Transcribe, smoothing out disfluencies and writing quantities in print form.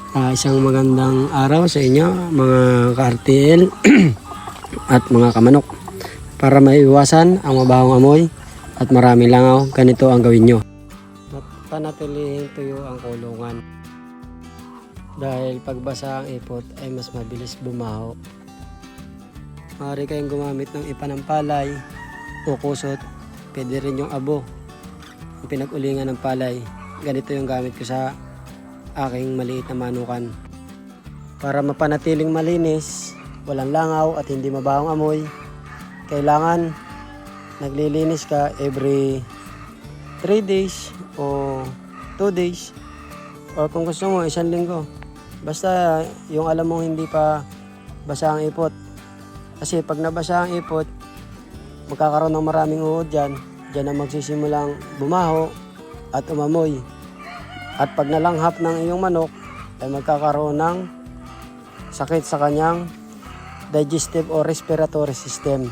Isang magandang araw sa inyo mga ka-RTL at mga kamanok. Para maiwasan ang mabahong amoy at maraming langaw, ganito ang gawin nyo. Panatilihin tuyo ang kulungan. Dahil pagbasa ang ipot ay mas mabilis bumaho. Maaari kayong gumamit ng ipanampalay o kusot. Pwede rin yung abo, ang pinag-ulingan ng palay. Ganito yung gamit ko sa aking maliit na manukan. Para mapanatiling malinis, walang langaw at hindi mabahong amoy, kailangan naglilinis ka every 3 days o 2 days, or kung gusto mo 1 linggo. Basta yung alam mong hindi pa basa ang ipot, kasi pag nabasa ang ipot magkakaroon ng maraming uod dyan na magsisimulang bumaho at umamoy. At pag nalanghap ng iyong manok ay magkakaroon ng sakit sa kanyang digestive o respiratory system.